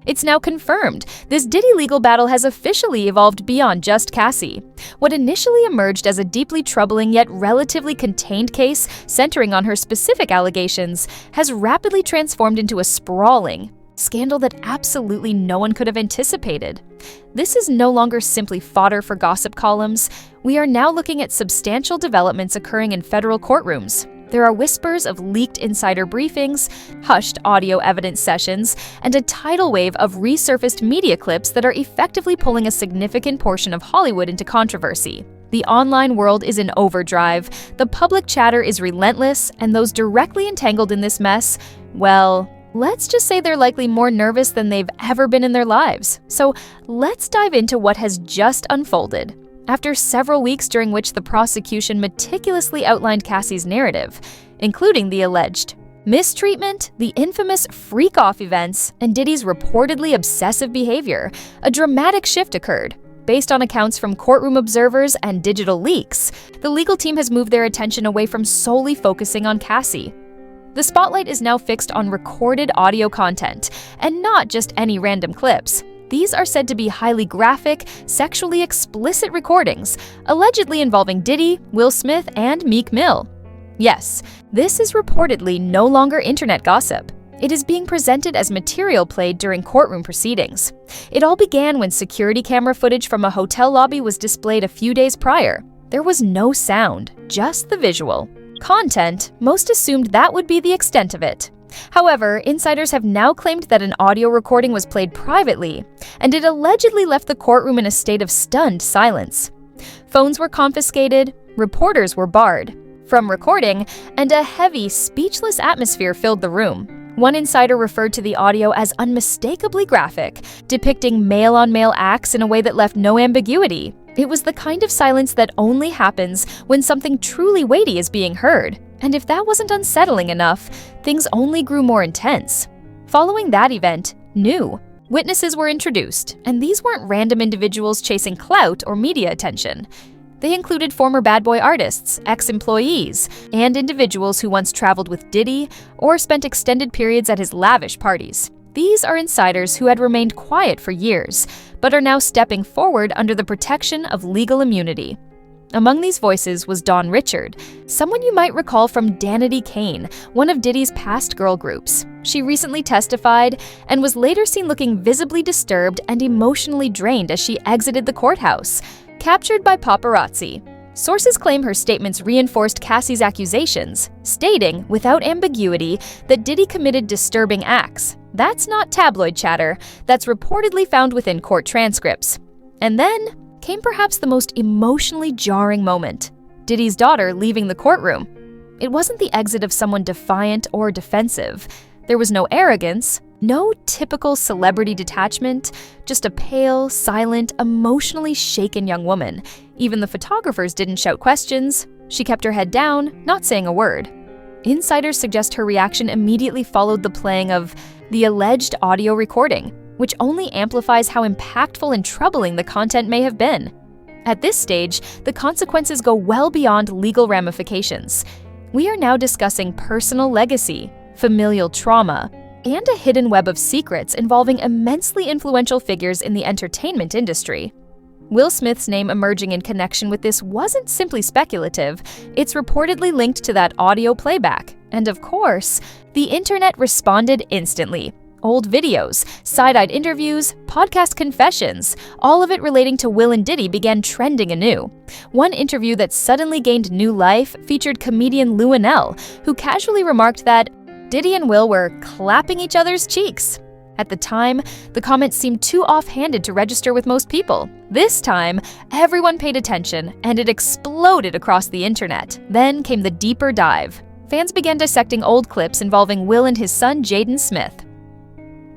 It's now confirmed. This Diddy legal battle has officially evolved beyond just Cassie. What initially emerged as a deeply troubling yet relatively contained case centering on her specific allegations has rapidly transformed into a sprawling scandal that absolutely no one could have anticipated. This is no longer simply fodder for gossip columns. We are now looking at substantial developments occurring in federal courtrooms. There are whispers of leaked insider briefings, hushed audio evidence sessions, and a tidal wave of resurfaced media clips that are effectively pulling a significant portion of Hollywood into controversy. The online world is in overdrive, the public chatter is relentless, and those directly entangled in this mess, well, let's just say they're likely more nervous than they've ever been in their lives. So let's dive into what has just unfolded. After several weeks during which the prosecution meticulously outlined Cassie's narrative, including the alleged mistreatment, the infamous freak-off events, and Diddy's reportedly obsessive behavior, a dramatic shift occurred. Based on accounts from courtroom observers and digital leaks, the legal team has moved their attention away from solely focusing on Cassie. The spotlight is now fixed on recorded audio content, and not just any random clips. These are said to be highly graphic, sexually explicit recordings, allegedly involving Diddy, Will Smith, and Meek Mill. Yes, this is reportedly no longer internet gossip. It is being presented as material played during courtroom proceedings. It all began when security camera footage from a hotel lobby was displayed a few days prior. There was no sound, just the visual. Content, most assumed that would be the extent of it. However, insiders have now claimed that an audio recording was played privately, and it allegedly left the courtroom in a state of stunned silence. Phones were confiscated, reporters were barred from recording, and a heavy, speechless atmosphere filled the room. One insider referred to the audio as unmistakably graphic, depicting male-on-male acts in a way that left no ambiguity. It was the kind of silence that only happens when something truly weighty is being heard. And if that wasn't unsettling enough, things only grew more intense. Following that event, new witnesses were introduced, and these weren't random individuals chasing clout or media attention. They included former bad boy artists, ex-employees, and individuals who once traveled with Diddy or spent extended periods at his lavish parties. These are insiders who had remained quiet for years, but are now stepping forward under the protection of legal immunity. Among these voices was Dawn Richard, someone you might recall from Danity Kane, one of Diddy's past girl groups. She recently testified and was later seen looking visibly disturbed and emotionally drained as she exited the courthouse, captured by paparazzi. Sources claim her statements reinforced Cassie's accusations, stating, without ambiguity, that Diddy committed disturbing acts. That's not tabloid chatter, that's reportedly found within court transcripts. And then came perhaps the most emotionally jarring moment: Diddy's daughter leaving the courtroom. It wasn't the exit of someone defiant or defensive. There was no arrogance, no typical celebrity detachment, just a pale, silent, emotionally shaken young woman. Even the photographers didn't shout questions. She kept her head down, not saying a word. Insiders suggest her reaction immediately followed the playing of the alleged audio recording, which only amplifies how impactful and troubling the content may have been. At this stage, the consequences go well beyond legal ramifications. We are now discussing personal legacy, familial trauma, and a hidden web of secrets involving immensely influential figures in the entertainment industry. Will Smith's name emerging in connection with this wasn't simply speculative, it's reportedly linked to that audio playback. And of course, the internet responded instantly. Old videos, side-eyed interviews, podcast confessions, all of it relating to Will and Diddy began trending anew. One interview that suddenly gained new life featured comedian Luanell, who casually remarked that Diddy and Will were clapping each other's cheeks. At the time, the comment seemed too offhanded to register with most people. This time, everyone paid attention, and it exploded across the internet. Then came the deeper dive. Fans began dissecting old clips involving Will and his son Jaden Smith.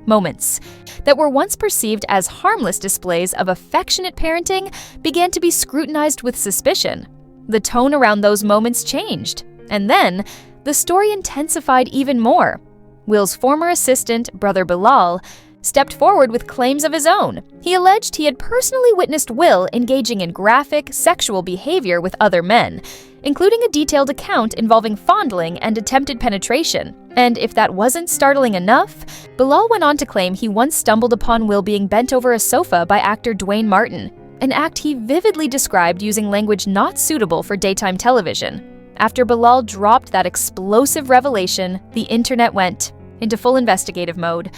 Moments that were once perceived as harmless displays of affectionate parenting began to be scrutinized with suspicion. The tone around those moments changed, and then the story intensified even more. Will's former assistant, brother Bilal, stepped forward with claims of his own. He alleged he had personally witnessed Will engaging in graphic, sexual behavior with other men, including a detailed account involving fondling and attempted penetration. And if that wasn't startling enough, Bilal went on to claim he once stumbled upon Will being bent over a sofa by actor Dwayne Martin, an act he vividly described using language not suitable for daytime television. After Bilal dropped that explosive revelation, the internet went into full investigative mode.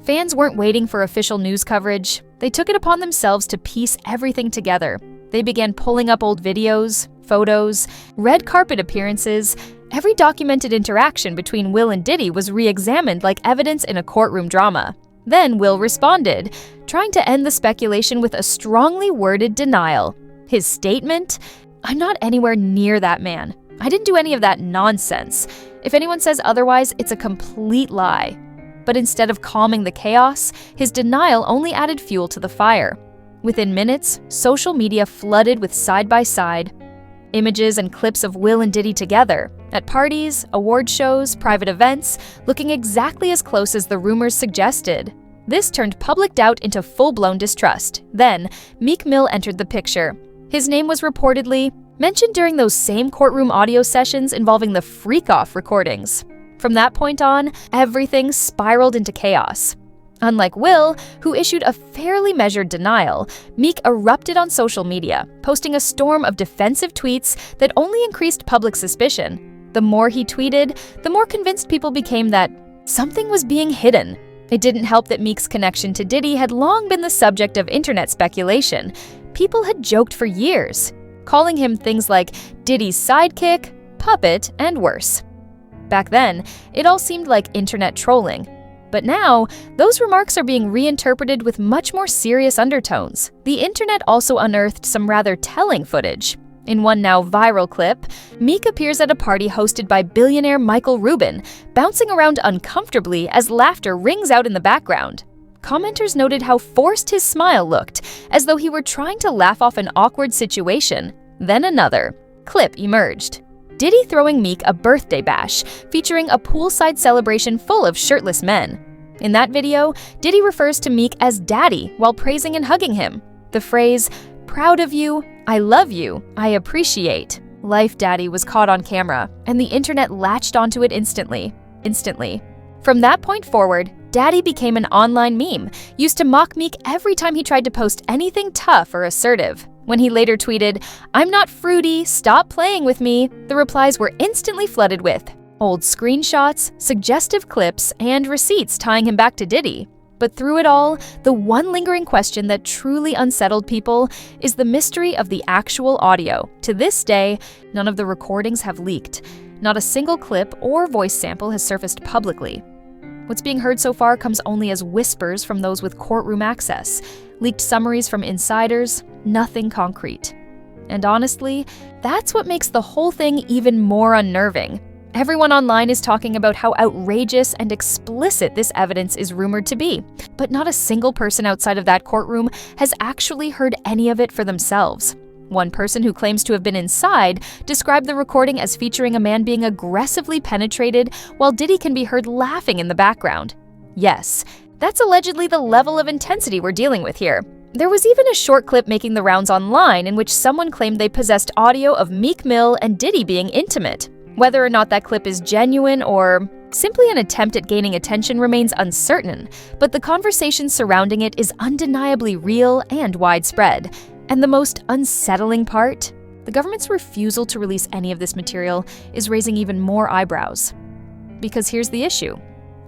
Fans weren't waiting for official news coverage. They took it upon themselves to piece everything together. They began pulling up old videos, photos, red carpet appearances. Every documented interaction between Will and Diddy was re-examined like evidence in a courtroom drama. Then Will responded, trying to end the speculation with a strongly worded denial. His statement? "I'm not anywhere near that man. I didn't do any of that nonsense. If anyone says otherwise, it's a complete lie." But instead of calming the chaos, his denial only added fuel to the fire. Within minutes, social media flooded with side-by-side images and clips of Will and Diddy together, at parties, award shows, private events, looking exactly as close as the rumors suggested. This turned public doubt into full-blown distrust. Then, Meek Mill entered the picture. His name was reportedly mentioned during those same courtroom audio sessions involving the freak-off recordings. From that point on, everything spiraled into chaos. Unlike Will, who issued a fairly measured denial, Meek erupted on social media, posting a storm of defensive tweets that only increased public suspicion. The more he tweeted, the more convinced people became that something was being hidden. It didn't help that Meek's connection to Diddy had long been the subject of internet speculation. People had joked for years, calling him things like Diddy's sidekick, puppet, and worse. Back then, it all seemed like internet trolling. But now, those remarks are being reinterpreted with much more serious undertones. The internet also unearthed some rather telling footage. In one now viral clip, Meek appears at a party hosted by billionaire Michael Rubin, bouncing around uncomfortably as laughter rings out in the background. Commenters noted how forced his smile looked, as though he were trying to laugh off an awkward situation. Then another clip emerged. Diddy throwing Meek a birthday bash, featuring a poolside celebration full of shirtless men. In that video, Diddy refers to Meek as daddy while praising and hugging him. The phrase, "proud of you, I love you, I appreciate" Life Daddy was caught on camera, and the internet latched onto it instantly. From that point forward, Daddy became an online meme, used to mock Meek every time he tried to post anything tough or assertive. When he later tweeted, "I'm not fruity, stop playing with me," the replies were instantly flooded with old screenshots, suggestive clips, and receipts tying him back to Diddy. But through it all, the one lingering question that truly unsettled people is the mystery of the actual audio. To this day, none of the recordings have leaked. Not a single clip or voice sample has surfaced publicly. What's being heard so far comes only as whispers from those with courtroom access, leaked summaries from insiders, nothing concrete. And honestly, that's what makes the whole thing even more unnerving. Everyone online is talking about how outrageous and explicit this evidence is rumored to be, but not a single person outside of that courtroom has actually heard any of it for themselves. One person who claims to have been inside described the recording as featuring a man being aggressively penetrated while Diddy can be heard laughing in the background. Yes, that's allegedly the level of intensity we're dealing with here. There was even a short clip making the rounds online in which someone claimed they possessed audio of Meek Mill and Diddy being intimate. Whether or not that clip is genuine or simply an attempt at gaining attention remains uncertain, but the conversation surrounding it is undeniably real and widespread. And the most unsettling part? The government's refusal to release any of this material is raising even more eyebrows. Because here's the issue.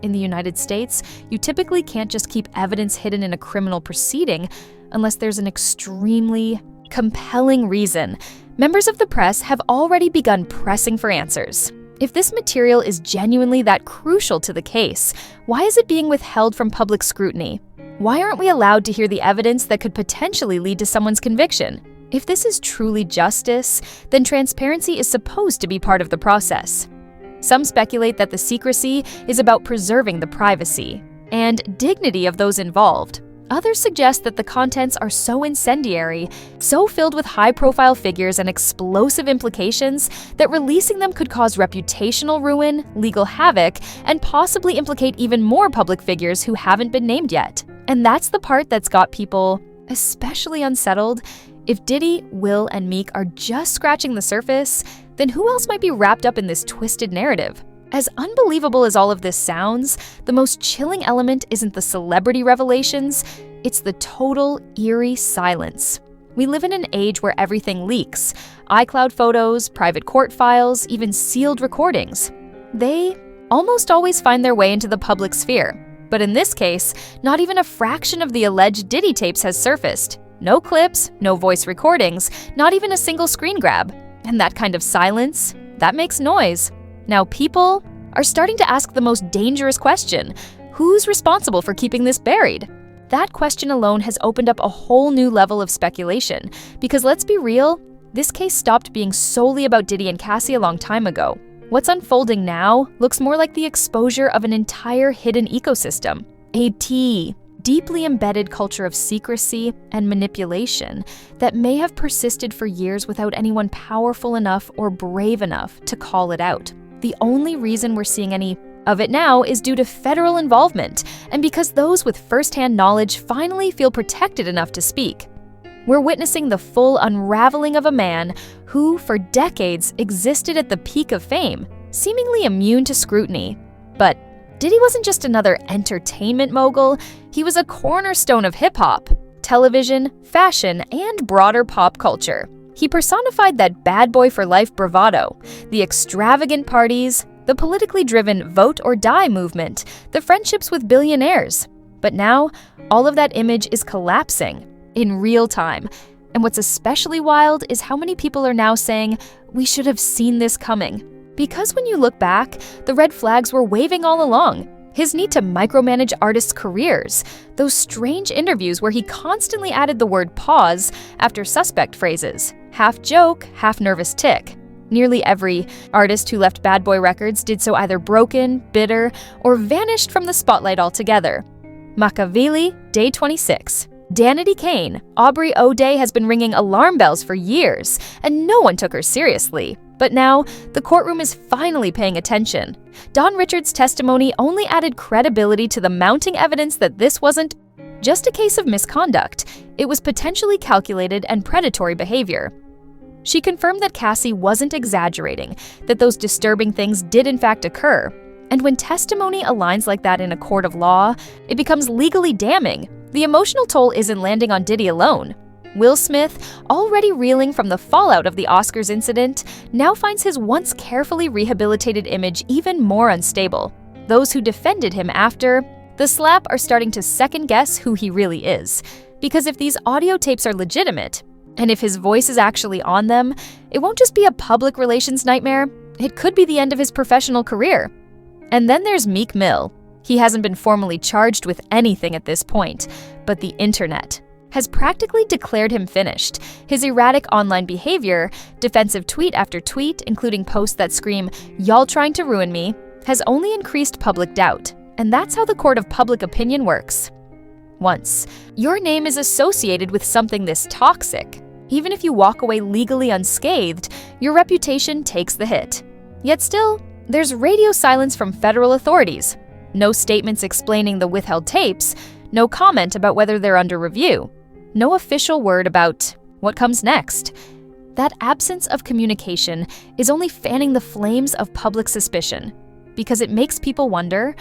In the United States, you typically can't just keep evidence hidden in a criminal proceeding unless there's an extremely compelling reason. Members of the press have already begun pressing for answers. If this material is genuinely that crucial to the case, why is it being withheld from public scrutiny? Why aren't we allowed to hear the evidence that could potentially lead to someone's conviction? If this is truly justice, then transparency is supposed to be part of the process. Some speculate that the secrecy is about preserving the privacy and dignity of those involved. Others suggest that the contents are so incendiary, so filled with high-profile figures and explosive implications, that releasing them could cause reputational ruin, legal havoc, and possibly implicate even more public figures who haven't been named yet. And that's the part that's got people especially unsettled. If Diddy, Will, and Meek are just scratching the surface, then who else might be wrapped up in this twisted narrative? As unbelievable as all of this sounds, the most chilling element isn't the celebrity revelations, it's the total, eerie silence. We live in an age where everything leaks: iCloud photos, private court files, even sealed recordings. They almost always find their way into the public sphere. But in this case, not even a fraction of the alleged Diddy tapes has surfaced. No clips, no voice recordings, not even a single screen grab. And that kind of silence, that makes noise. Now people are starting to ask the most dangerous question: who's responsible for keeping this buried? That question alone has opened up a whole new level of speculation, because let's be real, this case stopped being solely about Diddy and Cassie a long time ago. What's unfolding now looks more like the exposure of an entire hidden ecosystem, a deeply embedded culture of secrecy and manipulation that may have persisted for years without anyone powerful enough or brave enough to call it out. The only reason we're seeing any of it now is due to federal involvement, and because those with first-hand knowledge finally feel protected enough to speak. We're witnessing the full unraveling of a man who, for decades, existed at the peak of fame, seemingly immune to scrutiny. But Diddy wasn't just another entertainment mogul, he was a cornerstone of hip-hop, television, fashion, and broader pop culture. He personified that bad boy for life bravado, the extravagant parties, the politically driven vote or die movement, the friendships with billionaires. But now, all of that image is collapsing in real time. And what's especially wild is how many people are now saying, we should have seen this coming. Because when you look back, the red flags were waving all along. His need to micromanage artists' careers, those strange interviews where he constantly added the word pause after suspect phrases, half joke, half nervous tick. Nearly every artist who left Bad Boy Records did so either broken, bitter, or vanished from the spotlight altogether. Machiavelli, Day 26. Danity Kane, Aubrey O'Day has been ringing alarm bells for years, and no one took her seriously. But now, the courtroom is finally paying attention. Don Richards' testimony only added credibility to the mounting evidence that this wasn't just a case of misconduct. It was potentially calculated and predatory behavior. She confirmed that Cassie wasn't exaggerating, that those disturbing things did in fact occur. And when testimony aligns like that in a court of law, it becomes legally damning. The emotional toll isn't landing on Diddy alone. Will Smith, already reeling from the fallout of the Oscars incident, now finds his once carefully rehabilitated image even more unstable. Those who defended him after the slap are starting to second-guess who he really is. Because if these audio tapes are legitimate, and if his voice is actually on them, it won't just be a public relations nightmare, it could be the end of his professional career. And then there's Meek Mill. He hasn't been formally charged with anything at this point, but the internet has practically declared him finished. His erratic online behavior, defensive tweet after tweet, including posts that scream, "Y'all trying to ruin me," has only increased public doubt. And that's how the court of public opinion works. Once your name is associated with something this toxic, even if you walk away legally unscathed, your reputation takes the hit. Yet still, there's radio silence from federal authorities. No statements explaining the withheld tapes, no comment about whether they're under review, no official word about what comes next. That absence of communication is only fanning the flames of public suspicion, because it makes people wonder,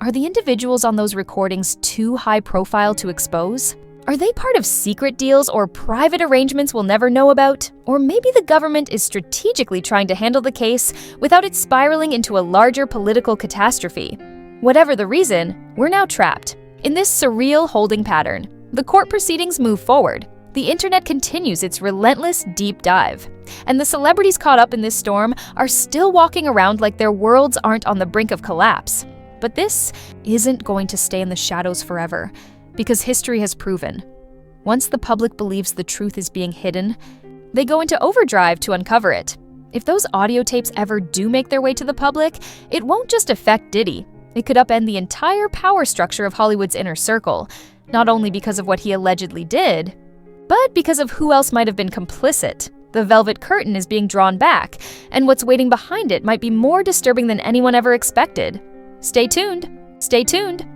are the individuals on those recordings too high profile to expose? Are they part of secret deals or private arrangements we'll never know about? Or maybe the government is strategically trying to handle the case without it spiraling into a larger political catastrophe. Whatever the reason, we're now trapped in this surreal holding pattern. The court proceedings move forward. The internet continues its relentless deep dive. And the celebrities caught up in this storm are still walking around like their worlds aren't on the brink of collapse. But this isn't going to stay in the shadows forever, because history has proven, once the public believes the truth is being hidden, they go into overdrive to uncover it. If those audio tapes ever do make their way to the public, it won't just affect Diddy. It could upend the entire power structure of Hollywood's inner circle. not only because of what he allegedly did, but because of who else might have been complicit. The velvet curtain is being drawn back, and what's waiting behind it might be more disturbing than anyone ever expected. Stay tuned! Stay tuned!